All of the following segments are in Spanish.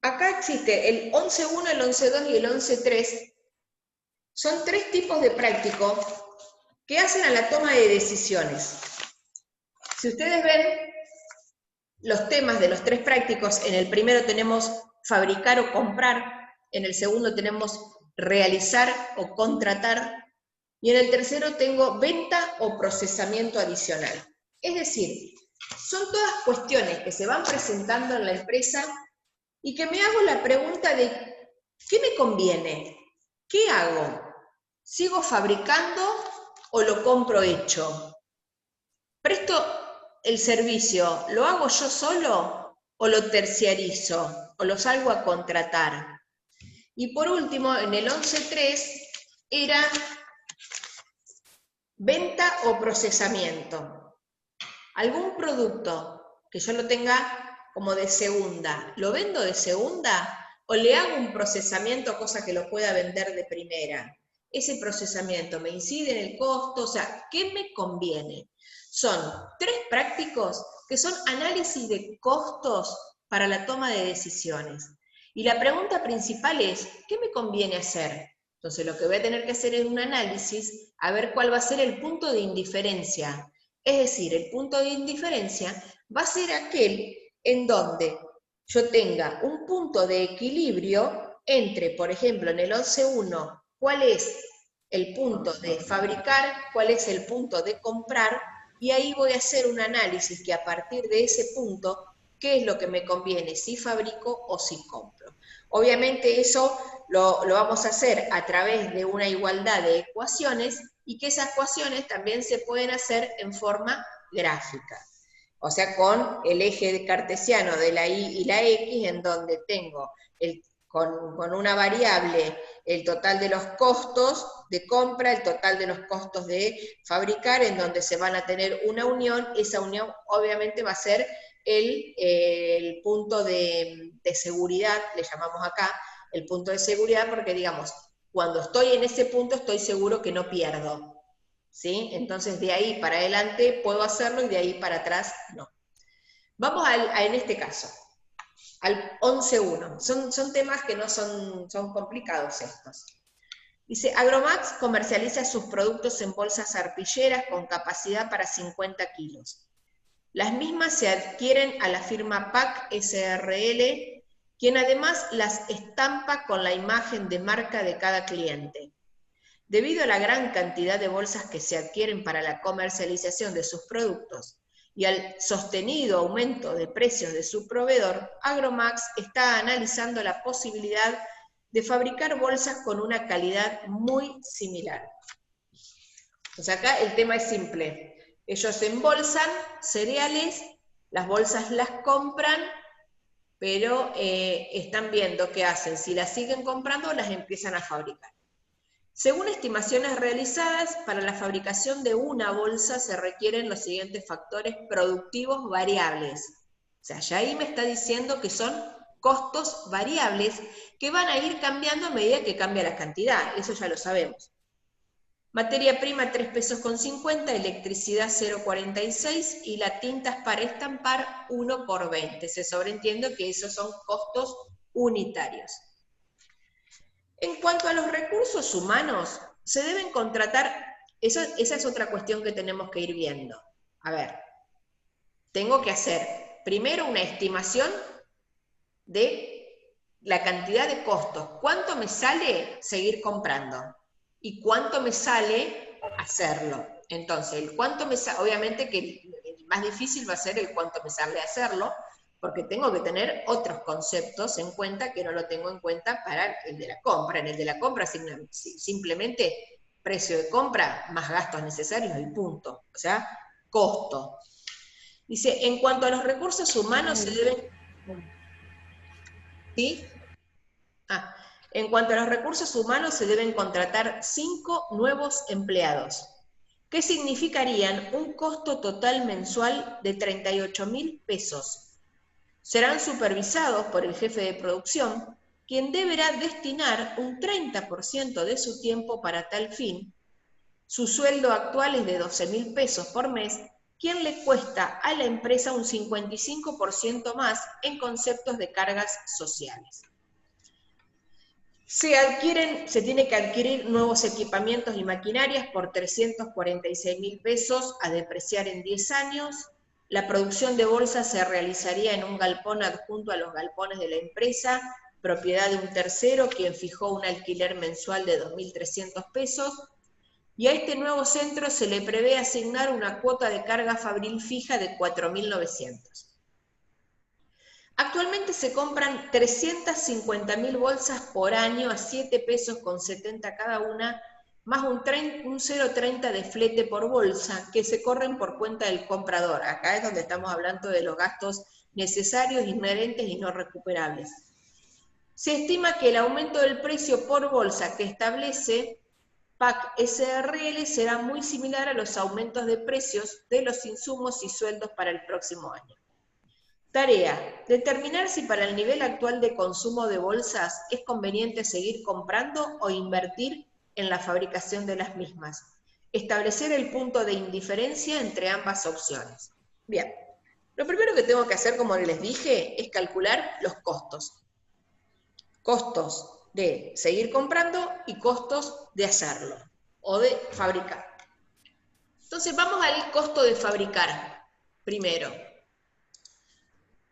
Acá existe el 11.1, el 11.2 y el 11.3. Son tres tipos de práctico que hacen a la toma de decisiones. Si ustedes ven los temas de los tres prácticos, en el primero tenemos fabricar o comprar, en el segundo tenemos realizar o contratar, y en el tercero tengo venta o procesamiento adicional. Es decir, son todas cuestiones que se van presentando en la empresa y que me hago la pregunta de ¿qué me conviene? ¿Qué hago? ¿Sigo fabricando o lo compro hecho? ¿Presto el servicio? ¿Lo hago yo solo o lo terciarizo o lo salgo a contratar? Y por último, en el 11.3 era venta o procesamiento. Algún producto que yo lo tenga como de segunda, ¿lo vendo de segunda o le hago un procesamiento, cosa que lo pueda vender de primera? Ese procesamiento me incide en el costo, o sea, ¿qué me conviene? Son tres prácticos que son análisis de costos para la toma de decisiones. Y la pregunta principal es, ¿qué me conviene hacer? Entonces lo que voy a tener que hacer es un análisis a ver cuál va a ser el punto de indiferencia. Es decir, el punto de indiferencia va a ser aquel en donde yo tenga un punto de equilibrio entre, por ejemplo, en el 11.1, cuál es el punto de fabricar, cuál es el punto de comprar, y ahí voy a hacer un análisis que a partir de ese punto, qué es lo que me conviene, si fabrico o si compro. Obviamente eso lo vamos a hacer a través de una igualdad de ecuaciones y que esas ecuaciones también se pueden hacer en forma gráfica. O sea, con el eje cartesiano de la y y la x, en donde tengo con una variable el total de los costos de compra, el total de los costos de fabricar, en donde se van a tener una unión. Esa unión obviamente va a ser el punto de seguridad, le llamamos acá, el punto de seguridad, porque digamos, cuando estoy en ese punto estoy seguro que no pierdo, ¿sí? Entonces de ahí para adelante puedo hacerlo y de ahí para atrás no. Vamos en este caso, al 11.1. Son temas que no son complicados estos. Dice, Agromax comercializa sus productos en bolsas arpilleras con capacidad para 50 kilos. Las mismas se adquieren a la firma PAC SRL, quien además las estampa con la imagen de marca de cada cliente. Debido a la gran cantidad de bolsas que se adquieren para la comercialización de sus productos y al sostenido aumento de precios de su proveedor, Agromax está analizando la posibilidad de fabricar bolsas con una calidad muy similar. Entonces acá el tema es simple. Ellos embolsan cereales, las bolsas las compran, pero están viendo qué hacen, si las siguen comprando o las empiezan a fabricar. Según estimaciones realizadas, para la fabricación de una bolsa se requieren los siguientes factores productivos variables. O sea, ya ahí me está diciendo que son costos variables que van a ir cambiando a medida que cambia la cantidad, eso ya lo sabemos. Materia prima 3 pesos con 50, electricidad 0,46 y las tintas para estampar 1 por 20. Se sobreentiende que esos son costos unitarios. En cuanto a los recursos humanos, se deben contratar, esa es otra cuestión que tenemos que ir viendo. A ver, tengo que hacer primero una estimación de la cantidad de costos. ¿Cuánto me sale seguir comprando? ¿Y cuánto me sale hacerlo? Entonces, el cuánto me sale, obviamente que el más difícil va a ser el cuánto me sale hacerlo, porque tengo que tener otros conceptos en cuenta que no lo tengo en cuenta para el de la compra. En el de la compra simplemente precio de compra más gastos necesarios y punto. O sea, costo. Dice, en cuanto a los recursos humanos se deben... ¿Sí? Ah, en cuanto a los recursos humanos, se deben contratar 5 nuevos empleados, que significarían un costo total mensual de 38.000 pesos. Serán supervisados por el jefe de producción, quien deberá destinar un 30% de su tiempo para tal fin. Su sueldo actual es de 12.000 pesos por mes quien le cuesta a la empresa un 55% más en conceptos de cargas sociales. Se tiene que adquirir nuevos equipamientos y maquinarias por 346.000 pesos a depreciar en 10 años. La producción de bolsas se realizaría en un galpón adjunto a los galpones de la empresa, propiedad de un tercero, quien fijó un alquiler mensual de 2.300 pesos. Y a este nuevo centro se le prevé asignar una cuota de carga fabril fija de 4.900. Actualmente se compran 350.000 bolsas por año a 7 pesos con 70 cada una, más un 0,30 de flete por bolsa, que se corren por cuenta del comprador. Acá es donde estamos hablando de los gastos necesarios, inherentes y no recuperables. Se estima que el aumento del precio por bolsa que establece PAC SRL será muy similar a los aumentos de precios de los insumos y sueldos para el próximo año. Tarea: determinar si para el nivel actual de consumo de bolsas es conveniente seguir comprando o invertir en la fabricación de las mismas. Establecer el punto de indiferencia entre ambas opciones. Bien, lo primero que tengo que hacer, como les dije, es calcular los costos. Costos de seguir comprando y costos de hacerlo o de fabricar. Entonces vamos al costo de fabricar primero.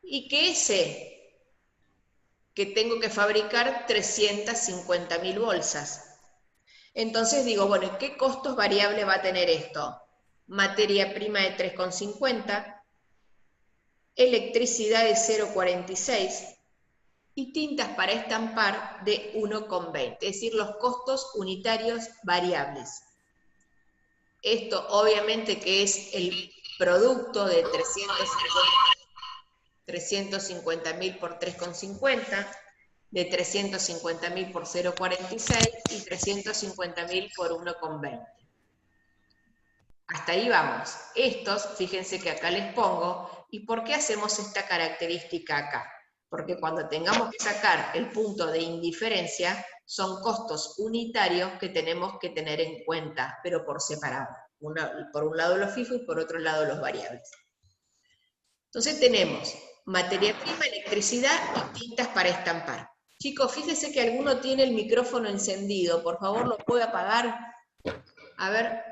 ¿Y qué sé? Que tengo que fabricar 350.000 bolsas. Entonces digo, bueno, ¿qué costos variables va a tener esto? Materia prima de 3,50, electricidad de 0,46, y tintas para estampar de 1,20, es decir, los costos unitarios variables. Esto obviamente que es el producto de 350.000 por 3,50, de 350.000 por 0,46 y 350.000 por 1,20. Hasta ahí vamos. Estos, fíjense que acá les pongo, ¿y por qué hacemos esta característica acá? Porque cuando tengamos que sacar el punto de indiferencia, son costos unitarios que tenemos que tener en cuenta, pero por separado. Por un lado los fijos y por otro lado los variables. Entonces tenemos materia prima, electricidad y tintas para estampar. Chicos, fíjense que alguno tiene el micrófono encendido. Por favor, ¿lo puede apagar? A ver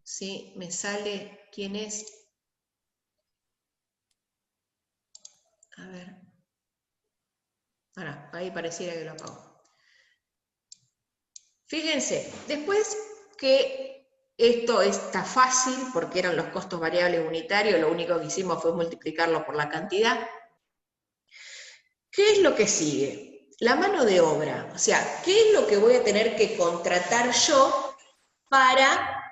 si me sale quién es. A ver. Ahora, ahí pareciera que lo apago. Fíjense, después que esto está fácil, porque eran los costos variables unitarios, lo único que hicimos fue multiplicarlo por la cantidad. ¿Qué es lo que sigue? La mano de obra. O sea, ¿qué es lo que voy a tener que contratar yo para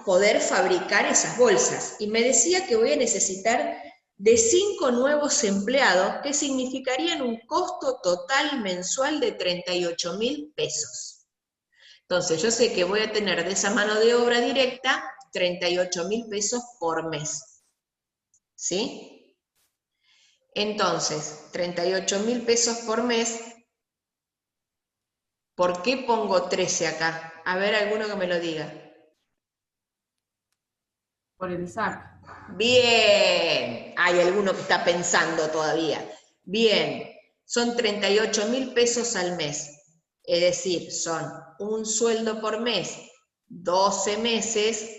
poder fabricar esas bolsas? Y me decía que voy a necesitar de 5 nuevos empleados, que significarían un costo total mensual de 38.000 pesos. Entonces, yo sé que voy a tener de esa mano de obra directa 38.000 pesos por mes. ¿Sí? Entonces, 38.000 pesos por mes. ¿Por qué pongo 13 acá? A ver, alguno que me lo diga. Por el SAC. Bien, hay alguno que está pensando todavía. Bien, son 38.000 pesos al mes. Es decir, son un sueldo por mes, 12 meses,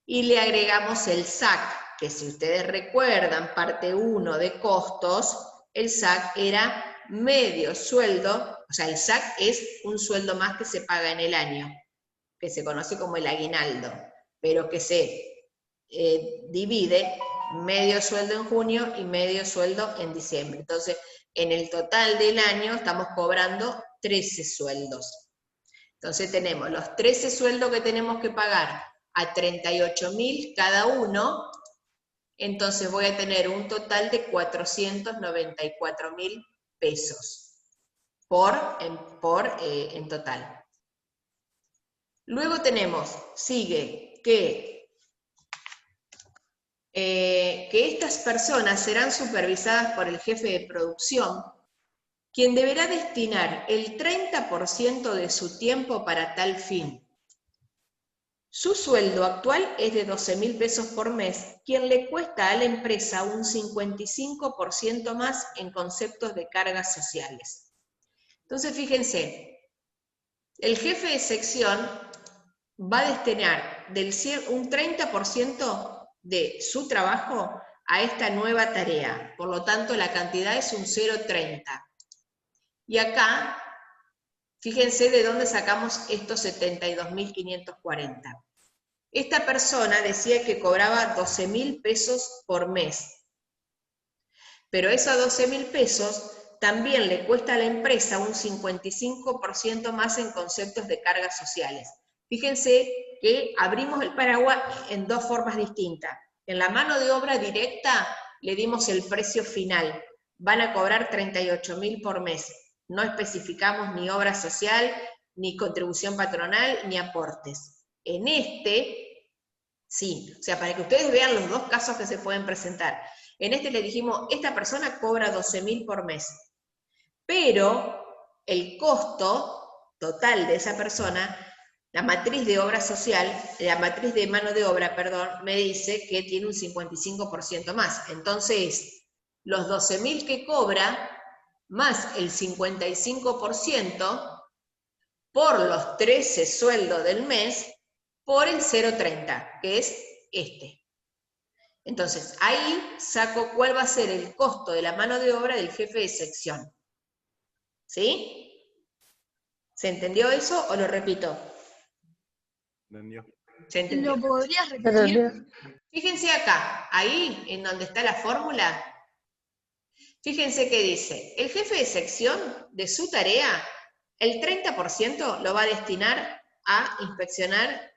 y le agregamos el SAC, que si ustedes recuerdan, parte 1 de costos, el SAC era medio sueldo, o sea, el SAC es un sueldo más que se paga en el año, que se conoce como el aguinaldo, pero que se divide medio sueldo en junio y medio sueldo en diciembre. Entonces, en el total del año estamos cobrando 13 sueldos. Entonces tenemos los 13 sueldos que tenemos que pagar a 38.000 cada uno, entonces voy a tener un total de 494.000 pesos en total. Luego tenemos, sigue que estas personas serán supervisadas por el jefe de producción, quien deberá destinar el 30% de su tiempo para tal fin. Su sueldo actual es de 12.000 pesos por mes, quien le cuesta a la empresa un 55% más en conceptos de cargas sociales. Entonces, fíjense, el jefe de sección va a destinar un 30% de su trabajo a esta nueva tarea. Por lo tanto, la cantidad es un 0,30. Y acá, fíjense de dónde sacamos estos 72.540. Esta persona decía que cobraba 12.000 pesos por mes. Pero esos 12.000 pesos también le cuesta a la empresa un 55% más en conceptos de cargas sociales. Fíjense que abrimos el paraguas en dos formas distintas. En la mano de obra directa le dimos el precio final. Van a cobrar 38.000 por mes. No especificamos ni obra social, ni contribución patronal, ni aportes. En este, sí, o sea, para que ustedes vean los dos casos que se pueden presentar. En este le dijimos, esta persona cobra 12.000 por mes, pero el costo total de esa persona, la matriz de obra social, la matriz de mano de obra, perdón, me dice que tiene un 55% más. Entonces, los 12.000 que cobra, más el 55% por los 13 sueldos del mes, por el 0,30, que es este. Entonces, ahí saco cuál va a ser el costo de la mano de obra del jefe de sección. ¿Sí? ¿Se entendió eso o lo repito? Entendió. ¿Se entendió? ¿Lo podrías repetir? Fíjense acá, ahí en donde está la fórmula, fíjense que dice, el jefe de sección de su tarea, el 30% lo va a destinar a inspeccionar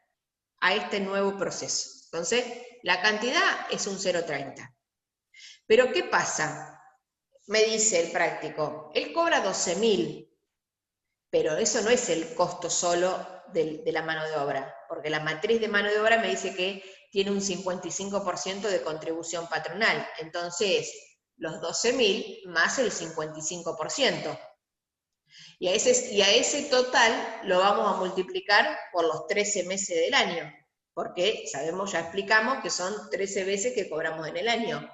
a este nuevo proceso. Entonces, la cantidad es un 0,30. Pero ¿qué pasa? Me dice el práctico, él cobra 12.000, pero eso no es el costo solo de la mano de obra, porque la matriz de mano de obra me dice que tiene un 55% de contribución patronal, entonces los 12.000 más el 55%. Y a ese total lo vamos a multiplicar por los 13 meses del año, porque sabemos, ya explicamos que son 13 veces que cobramos en el año.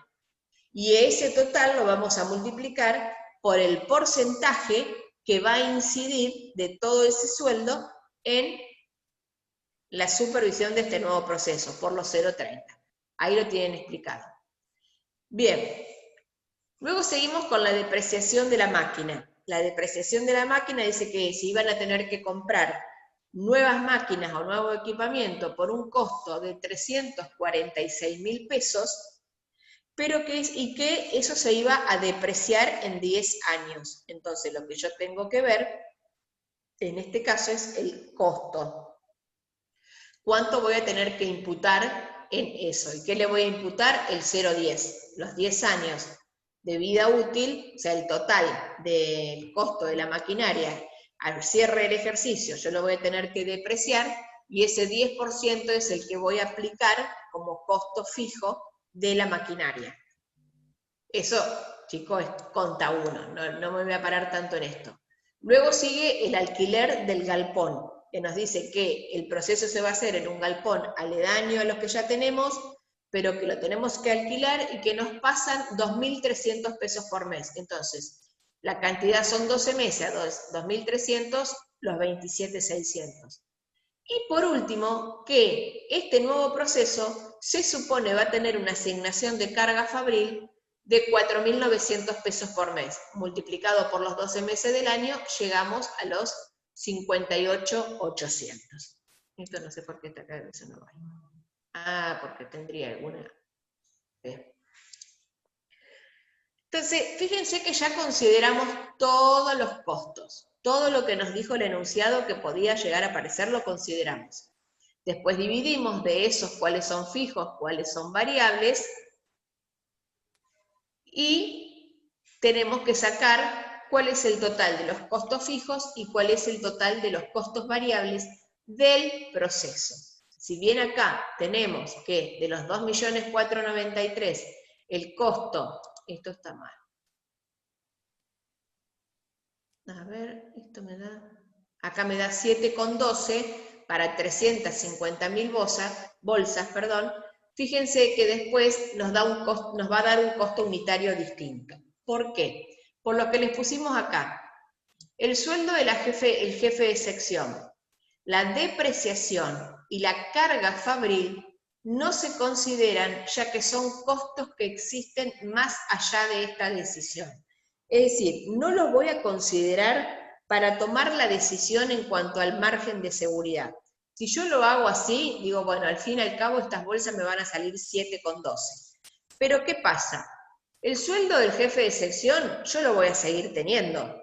Y ese total lo vamos a multiplicar por el porcentaje que va a incidir de todo ese sueldo en la supervisión de este nuevo proceso, por los 0,30. Ahí lo tienen explicado. Bien, luego seguimos con la depreciación de la máquina. La depreciación de la máquina dice que si iban a tener que comprar nuevas máquinas o nuevo equipamiento por un costo de 346.000 pesos, pero que eso se iba a depreciar en 10 años. Entonces, lo que yo tengo que ver, en este caso, es el costo. ¿Cuánto voy a tener que imputar en eso? ¿Y qué le voy a imputar? El 0,10, los 10 años de vida útil, o sea, el total del costo de la maquinaria al cierre del ejercicio, yo lo voy a tener que depreciar, y ese 10% es el que voy a aplicar como costo fijo de la maquinaria. Eso, chicos, es conta uno, no me voy a parar tanto en esto. Luego sigue el alquiler del galpón, que nos dice que el proceso se va a hacer en un galpón aledaño a los que ya tenemos, pero que lo tenemos que alquilar y que nos pasan 2.300 pesos por mes. Entonces, la cantidad son 12 meses, 2.300, los 27.600. Y por último, que este nuevo proceso se supone va a tener una asignación de carga fabril de 4.900 pesos por mes. Multiplicado por los 12 meses del año, llegamos a los 58.800. Esto no sé por qué está acá, eso no va. Ah, porque tendría alguna. Entonces, fíjense que ya consideramos todos los costos. Todo lo que nos dijo el enunciado que podía llegar a aparecer lo consideramos. Después dividimos de esos cuáles son fijos, cuáles son variables, y tenemos que sacar cuál es el total de los costos fijos y cuál es el total de los costos variables del proceso. Si bien acá tenemos que de los 2.493.000 el costo, esto está mal. A ver, esto me da, acá me da 7,12, para 350.000 bolsas, fíjense que después nos va a dar un costo unitario distinto. ¿Por qué? Por lo que les pusimos acá. El sueldo del jefe de sección, la depreciación y la carga fabril no se consideran, ya que son costos que existen más allá de esta decisión. Es decir, no los voy a considerar para tomar la decisión en cuanto al margen de seguridad. Si yo lo hago así, digo, bueno, al fin y al cabo estas bolsas me van a salir 7,12. Pero ¿qué pasa? El sueldo del jefe de sección yo lo voy a seguir teniendo.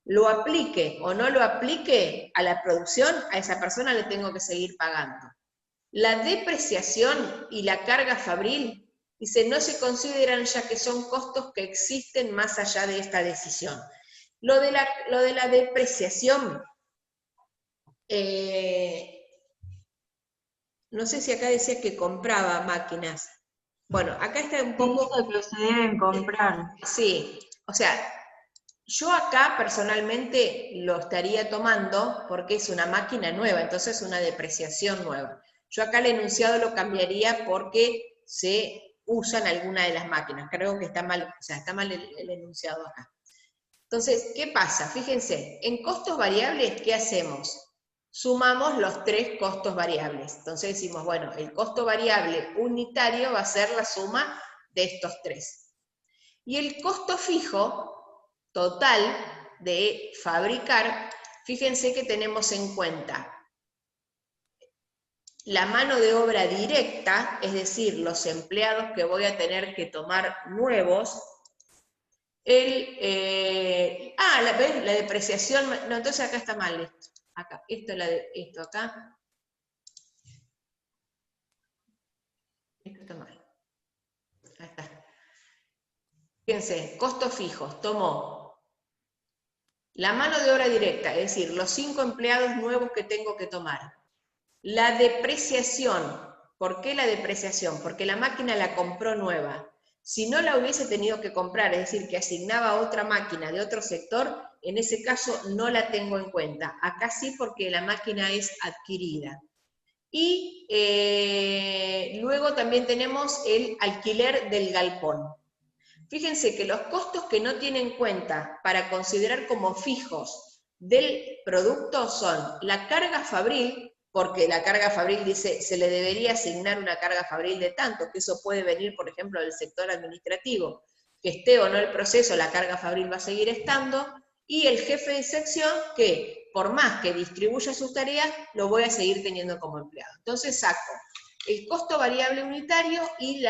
Lo aplique o no lo aplique a la producción, a esa persona le tengo que seguir pagando. La depreciación y la carga fabril, dice, no se consideran ya que son costos que existen más allá de esta decisión. Lo de la depreciación, no sé si acá decía que compraba máquinas. Bueno, acá está un poco... Dice que se deben comprar. Sí, o sea, yo acá personalmente lo estaría tomando porque es una máquina nueva, entonces es una depreciación nueva. Yo acá el enunciado lo cambiaría porque se usan alguna de las máquinas. Creo que está mal, o sea, está mal el enunciado acá. Entonces, ¿qué pasa? Fíjense, en costos variables, ¿qué hacemos? Sumamos los 3 costos variables. Entonces decimos, bueno, el costo variable unitario va a ser la suma de estos 3. Y el costo fijo total de fabricar, fíjense que tenemos en cuenta la mano de obra directa, es decir, los empleados que voy a tener que tomar nuevos, la depreciación, no, entonces acá está mal esto, acá, esto acá, esto está mal, acá está. Fíjense, costos fijos, tomó la mano de obra directa, es decir, los 5 empleados nuevos que tengo que tomar. La depreciación, ¿por qué la depreciación? Porque la máquina la compró nueva. Si no la hubiese tenido que comprar, es decir, que asignaba otra máquina de otro sector, en ese caso no la tengo en cuenta. Acá sí porque la máquina es adquirida. Y luego también tenemos el alquiler del galpón. Fíjense que los costos que no tienen en cuenta para considerar como fijos del producto son la carga fabril, porque la carga fabril dice, se le debería asignar una carga fabril de tanto, que eso puede venir, por ejemplo, del sector administrativo, que esté o no el proceso, la carga fabril va a seguir estando, y el jefe de sección, que por más que distribuya sus tareas, lo voy a seguir teniendo como empleado. Entonces saco el costo variable unitario y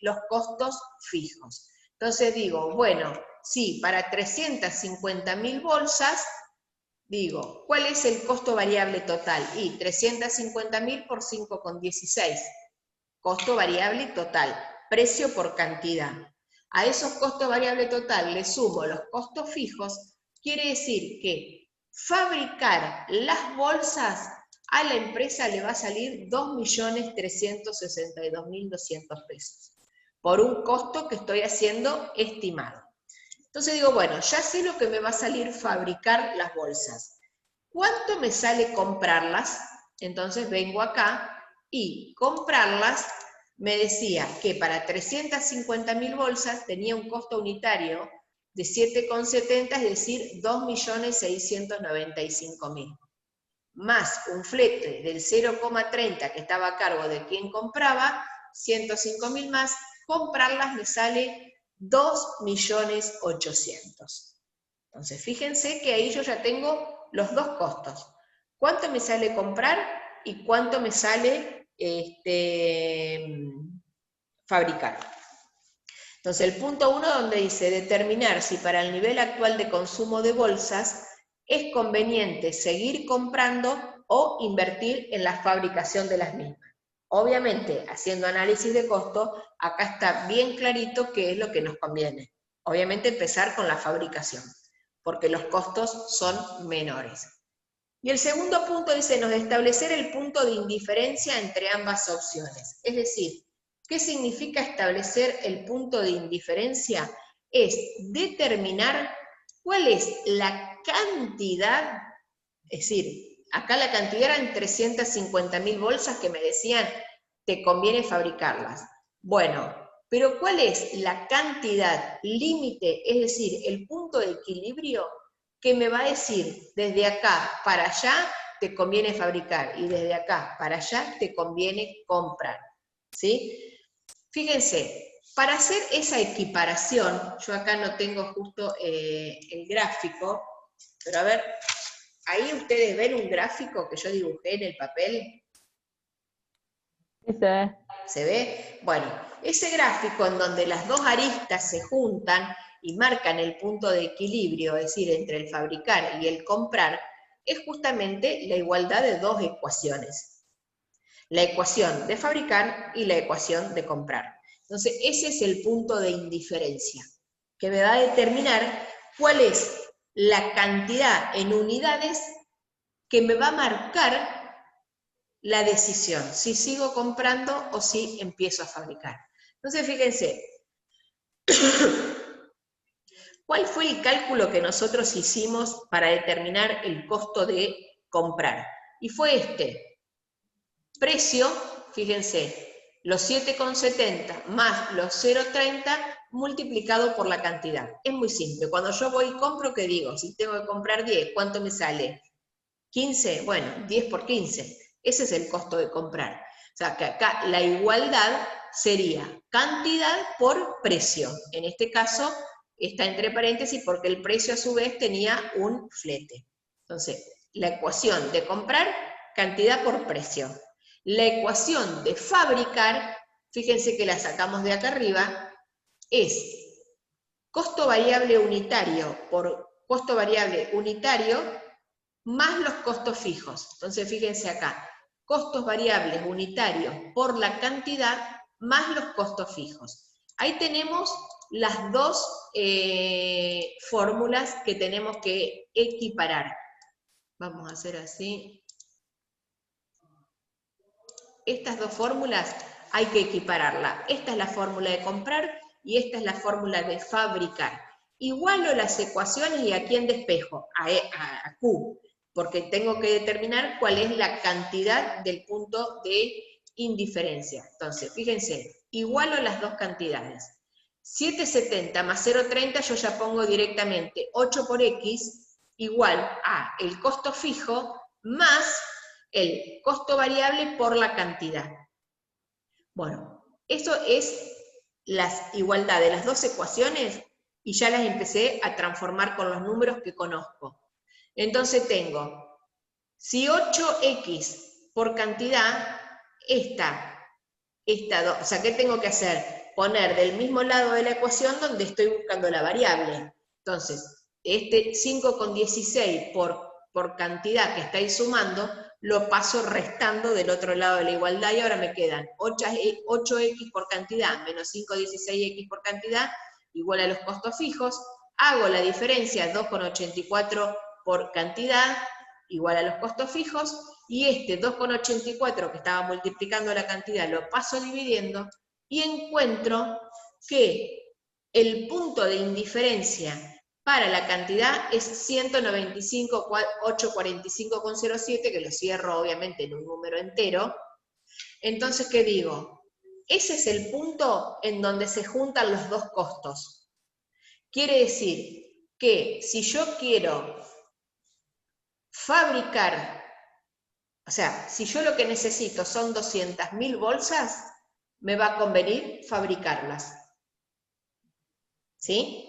los costos fijos. Entonces digo, bueno, sí, para 350.000 bolsas, digo, ¿cuál es el costo variable total? Y 350.000 por 5,16. Costo variable total, precio por cantidad. A esos costos variable total le sumo los costos fijos, quiere decir que fabricar las bolsas a la empresa le va a salir 2.362.200 pesos, por un costo que estoy haciendo estimado. Entonces digo, bueno, ya sé lo que me va a salir fabricar las bolsas. ¿Cuánto me sale comprarlas? Entonces vengo acá y comprarlas me decía que para 350.000 bolsas tenía un costo unitario de 7,70, es decir, 2.695.000. Más un flete del 0,30 que estaba a cargo de quien compraba, 105.000 más, comprarlas me sale 2.800.000. Entonces, fíjense que ahí yo ya tengo los 2 costos. ¿Cuánto me sale comprar y cuánto me sale fabricar? Entonces, el punto 1 donde dice determinar si para el nivel actual de consumo de bolsas es conveniente seguir comprando o invertir en la fabricación de las mismas. Obviamente, haciendo análisis de costo, acá está bien clarito qué es lo que nos conviene. Obviamente empezar con la fabricación, porque los costos son menores. Y el segundo punto dice, nos establecer el punto de indiferencia entre ambas opciones. Es decir, ¿qué significa establecer el punto de indiferencia? Es determinar cuál es la cantidad, es decir, Acá la cantidad eran 350.000 bolsas que me decían, te conviene fabricarlas. Bueno, pero ¿cuál es la cantidad límite, es decir, el punto de equilibrio que me va a decir desde acá para allá te conviene fabricar y desde acá para allá te conviene comprar? ¿Sí? Fíjense, para hacer esa equiparación, yo acá no tengo justo el gráfico, pero a ver, ahí ustedes ven un gráfico que yo dibujé en el papel. Sí, se ve. ¿Se ve? Bueno, ese gráfico en donde las dos aristas se juntan y marcan el punto de equilibrio, es decir, entre el fabricar y el comprar, es justamente la igualdad de dos ecuaciones. La ecuación de fabricar y la ecuación de comprar. Entonces, ese es el punto de indiferencia, que me va a determinar cuál es la cantidad en unidades que me va a marcar la decisión, si sigo comprando o si empiezo a fabricar. Entonces, fíjense, ¿cuál fue el cálculo que nosotros hicimos para determinar el costo de comprar? Y fue este. Precio, fíjense, los 7,70 más los 0,30 multiplicado por la cantidad. Es muy simple. Cuando yo voy y compro, ¿qué digo? Si tengo que comprar 10, ¿cuánto me sale? 15, bueno, 10 por 15. Ese es el costo de comprar. O sea, que acá la igualdad sería cantidad por precio. En este caso está entre paréntesis porque el precio a su vez tenía un flete. Entonces, la ecuación de comprar, cantidad por precio. La ecuación de fabricar, fíjense que la sacamos de acá arriba, es costo variable unitario por costo variable unitario más los costos fijos. Entonces, fíjense acá, costos variables unitarios por la cantidad más los costos fijos. Ahí tenemos las dos fórmulas que tenemos que equiparar. Vamos a hacer así. Estas dos fórmulas hay que equipararlas. Esta es la fórmula de comprar y esta es la fórmula de fabricar. Igualo las ecuaciones y a quién despejo, a Q, porque tengo que determinar cuál es la cantidad del punto de indiferencia. Entonces, fíjense, igualo las dos cantidades. 7,70 más 0,30 yo ya pongo directamente 8 por X igual a el costo fijo más el costo variable por la cantidad. Bueno, eso es la igualdad de las dos ecuaciones y ya las empecé a transformar con los números que conozco. Entonces tengo, si 8x por cantidad, o sea, ¿qué tengo que hacer? Poner del mismo lado de la ecuación donde estoy buscando la variable. Entonces, este 5,16 por cantidad que estáis sumando, lo paso restando del otro lado de la igualdad y ahora me quedan 8x por cantidad menos 5,16x por cantidad igual a los costos fijos. Hago la diferencia 2,84 por cantidad igual a los costos fijos, y este 2,84 que estaba multiplicando la cantidad lo paso dividiendo y encuentro que el punto de indiferencia para la cantidad es 195.845,07, que lo cierro obviamente en un número entero. Entonces, ¿qué digo? Ese es el punto en donde se juntan los dos costos. Quiere decir que si yo quiero fabricar, o sea, si yo lo que necesito son 200.000 bolsas, me va a convenir fabricarlas. ¿Sí?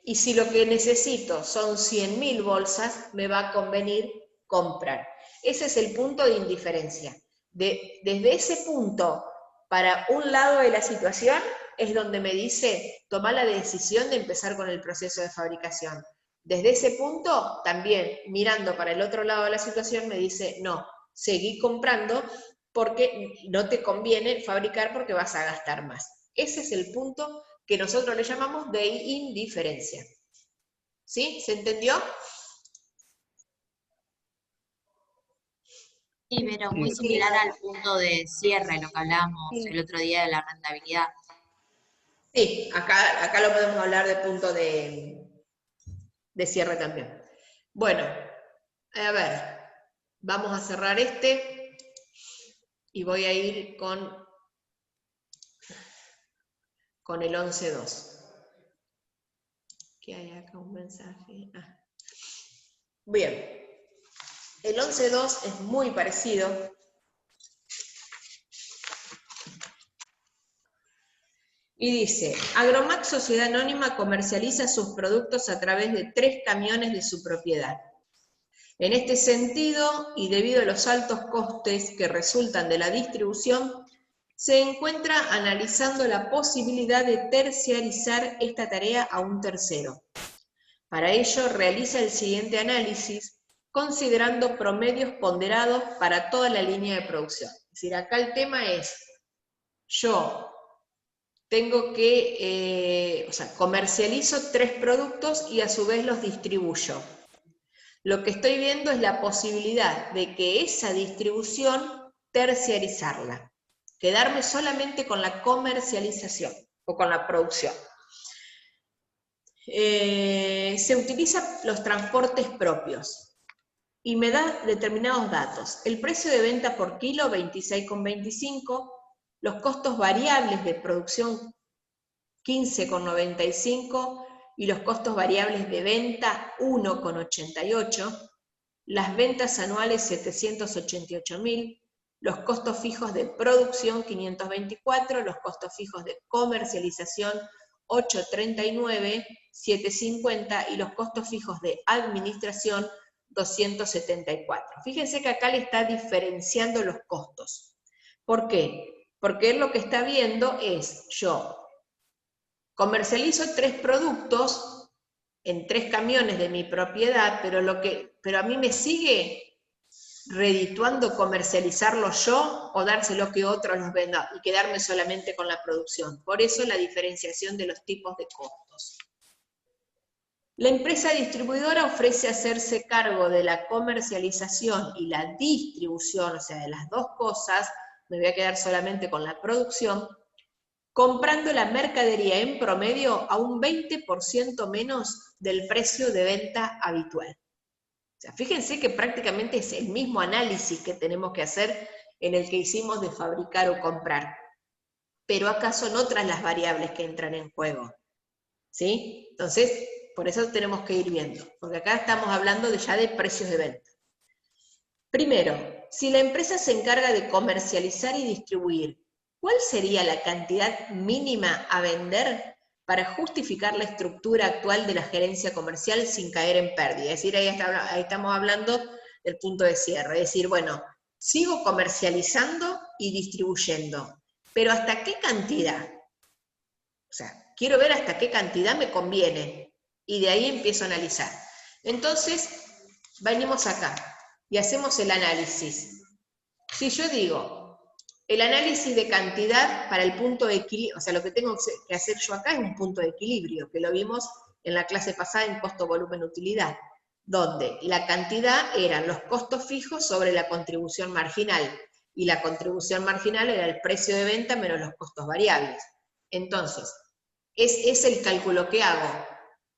Y si lo que necesito son 100.000 bolsas, me va a convenir comprar. Ese es el punto de indiferencia. Desde ese punto, para un lado de la situación, es donde me dice, toma la decisión de empezar con el proceso de fabricación. Desde ese punto, también mirando para el otro lado de la situación, me dice, no, seguí comprando porque no te conviene fabricar porque vas a gastar más. Ese es el punto que nosotros le llamamos de indiferencia. ¿Sí? ¿Se entendió? Sí, pero muy similar al punto de cierre, lo que hablábamos el otro día de la rentabilidad. Sí, acá lo podemos hablar de punto de cierre también. Bueno, a ver, Vamos a cerrar este y voy a ir con el 11.2. ¿Qué hay acá? Un mensaje. Ah. Bien. El 11.2 es muy parecido. Y dice, Agromax Sociedad Anónima comercializa sus productos a través de 3 camiones de su propiedad. En este sentido, y debido a los altos costes que resultan de la distribución, se encuentra analizando la posibilidad de terciarizar esta tarea a un tercero. Para ello, realiza el siguiente análisis, considerando promedios ponderados para toda la línea de producción. Es decir, acá el tema es, yo tengo que, comercializo 3 productos y a su vez los distribuyo. Lo que estoy viendo es la posibilidad de que esa distribución terciarizarla, quedarme solamente con la comercialización o con la producción. Se utilizan los transportes propios y me da determinados datos. El precio de venta por kilo, 26,25, los costos variables de producción, 15,95, y los costos variables de venta, 1,88, las ventas anuales, 788.000, los costos fijos de producción, 524, los costos fijos de comercialización, 839, 750, y los costos fijos de administración, 274. Fíjense que acá le está diferenciando los costos. ¿Por qué? Porque él lo que está viendo es, yo comercializo 3 productos en 3 camiones de mi propiedad, pero a mí me sigue redituando comercializarlo yo o dárselo que otros los vendan y quedarme solamente con la producción. Por eso la diferenciación de los tipos de costos. La empresa distribuidora ofrece hacerse cargo de la comercialización y la distribución, o sea, de las 2 cosas, me voy a quedar solamente con la producción, comprando la mercadería en promedio a un 20% menos del precio de venta habitual. O sea, fíjense que prácticamente es el mismo análisis que tenemos que hacer en el que hicimos de fabricar o comprar. Pero acá son otras las variables que entran en juego. ¿Sí? Entonces, por eso tenemos que ir viendo, porque acá estamos hablando ya de precios de venta. Primero, si la empresa se encarga de comercializar y distribuir, ¿cuál sería la cantidad mínima a vender para justificar la estructura actual de la gerencia comercial sin caer en pérdida? Es decir, ahí estamos hablando del punto de cierre. Es decir, bueno, sigo comercializando y distribuyendo, pero ¿hasta qué cantidad? O sea, quiero ver hasta qué cantidad me conviene, y de ahí empiezo a analizar. Entonces, venimos acá y hacemos el análisis. Si yo digo, el análisis de cantidad para el punto de equilibrio, o sea, lo que tengo que hacer yo acá es un punto de equilibrio, que lo vimos en la clase pasada en costo, volumen, utilidad, donde la cantidad eran los costos fijos sobre la contribución marginal, y la contribución marginal era el precio de venta menos los costos variables. Entonces, es el cálculo que hago.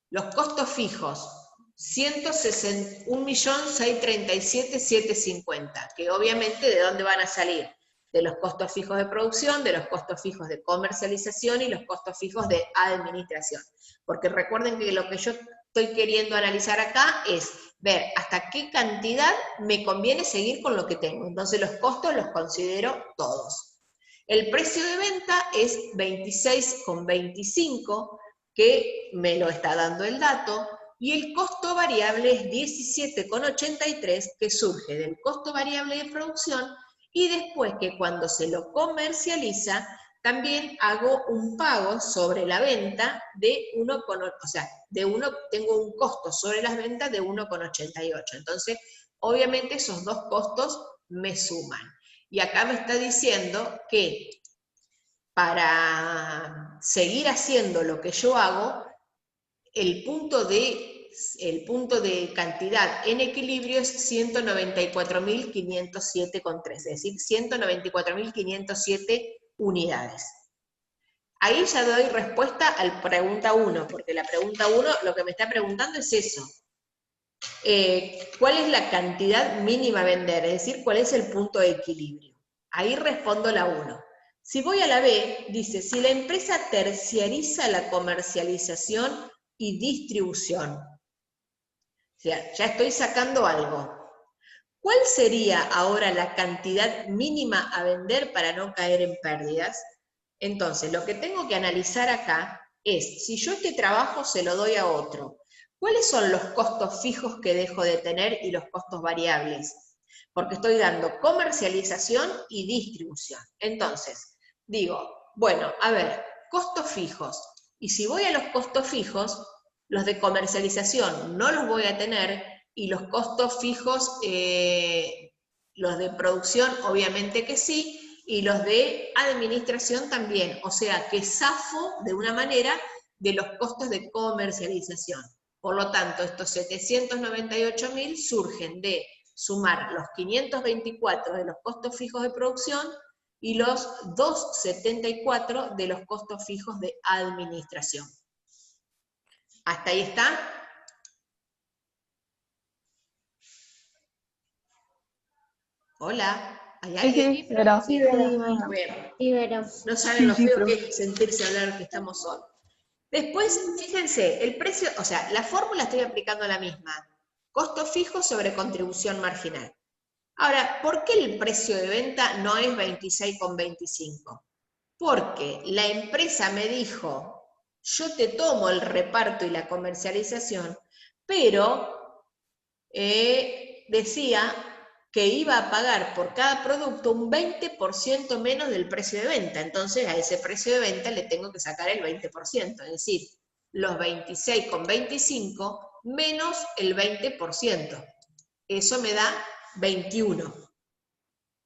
Los costos fijos, 101.637.750, que obviamente ¿de dónde van a salir? De los costos fijos de producción, de los costos fijos de comercialización y los costos fijos de administración. Porque recuerden que lo que yo estoy queriendo analizar acá es ver hasta qué cantidad me conviene seguir con lo que tengo. Entonces los costos los considero todos. El precio de venta es 26,25, que me lo está dando el dato, y el costo variable es 17,83, que surge del costo variable de producción, y después que cuando se lo comercializa, también hago un pago sobre la venta de 1, o sea, tengo un costo sobre las ventas de 1,88. Entonces, obviamente esos 2 costos me suman. Y acá me está diciendo que para seguir haciendo lo que yo hago, el punto de cantidad en equilibrio es 194.507,3, es decir, 194.507 unidades. Ahí ya doy respuesta a la pregunta 1, porque la pregunta 1 lo que me está preguntando es eso. ¿cuál es la cantidad mínima a vender? Es decir, ¿cuál es el punto de equilibrio? Ahí respondo la 1. Si voy a la B, dice, si la empresa terciariza la comercialización y distribución. O sea, ya estoy sacando algo. ¿Cuál sería ahora la cantidad mínima a vender para no caer en pérdidas? Entonces, lo que tengo que analizar acá es, si yo este trabajo se lo doy a otro, ¿cuáles son los costos fijos que dejo de tener y los costos variables? Porque estoy dando comercialización y distribución. Entonces, digo, bueno, a ver, costos fijos. Y si voy a los costos fijos, los de comercialización no los voy a tener, y los costos fijos, los de producción obviamente que sí, y los de administración también, o sea que zafo de una manera de los costos de comercialización. Por lo tanto, estos 798.000 surgen de sumar los 524 de los costos fijos de producción y los 274 de los costos fijos de administración. ¿Hasta ahí está? Hola, ¿hay alguien? Sí, pero Sí, Vero. Bueno, Sí, Vero. no saben lo Sí, feo profe. que es sentirse hablar que estamos solos. Después, fíjense, el precio, o sea, la fórmula estoy aplicando la misma. Costo fijo sobre contribución marginal. Ahora, ¿por qué el precio de venta no es 26,25? Porque la empresa me dijo, yo te tomo el reparto y la comercialización, pero decía que iba a pagar por cada producto un 20% menos del precio de venta. Entonces a ese precio de venta le tengo que sacar el 20%, es decir, los 26,25 menos el 20%. Eso me da 21.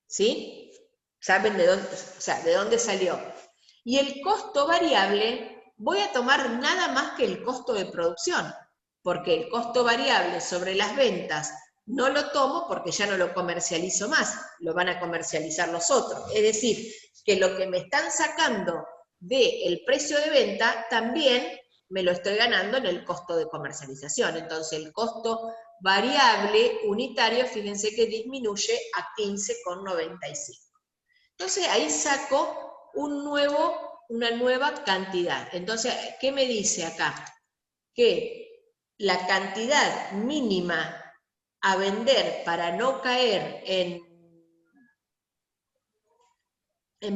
¿Sí? ¿Saben de dónde, o sea, de dónde salió? Y el costo variable, voy a tomar nada más que el costo de producción, porque el costo variable sobre las ventas no lo tomo porque ya no lo comercializo más, lo van a comercializar los otros. Es decir, que lo que me están sacando del precio de venta también me lo estoy ganando en el costo de comercialización. Entonces el costo variable unitario, fíjense que disminuye a 15,95. Entonces ahí saco una nueva cantidad. Entonces, ¿qué me dice acá? Que la cantidad mínima a vender para no caer en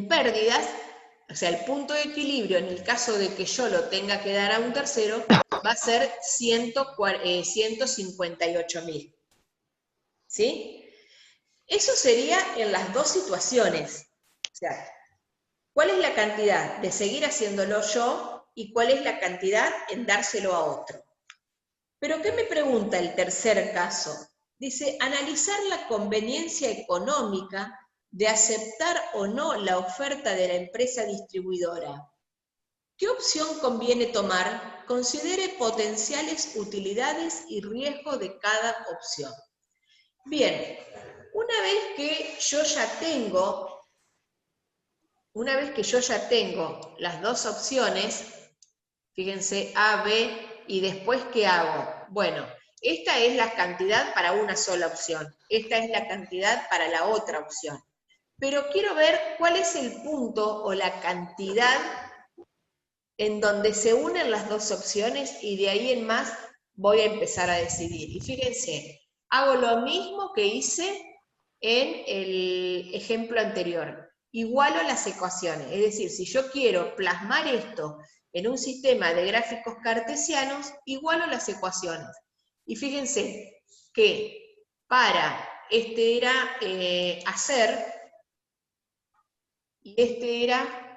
pérdidas, o sea, el punto de equilibrio en el caso de que yo lo tenga que dar a un tercero, va a ser 158.000. ¿Sí? Eso sería en las dos situaciones. O sea, ¿cuál es la cantidad de seguir haciéndolo yo y cuál es la cantidad en dárselo a otro? Pero ¿qué me pregunta el tercer caso? Dice, analizar la conveniencia económica de aceptar o no la oferta de la empresa distribuidora. ¿Qué opción conviene tomar? Considere potenciales utilidades y riesgo de cada opción. Bien, una vez que yo ya tengo las dos opciones, fíjense, A, B, y después, ¿qué hago? Bueno, esta es la cantidad para una sola opción, esta es la cantidad para la otra opción. Pero quiero ver cuál es el punto o la cantidad en donde se unen las dos opciones y de ahí en más voy a empezar a decidir. Y fíjense, hago lo mismo que hice en el ejemplo anterior. Igualo las ecuaciones, es decir, si yo quiero plasmar esto en un sistema de gráficos cartesianos, igualo las ecuaciones. Y fíjense que para este era hacer y este era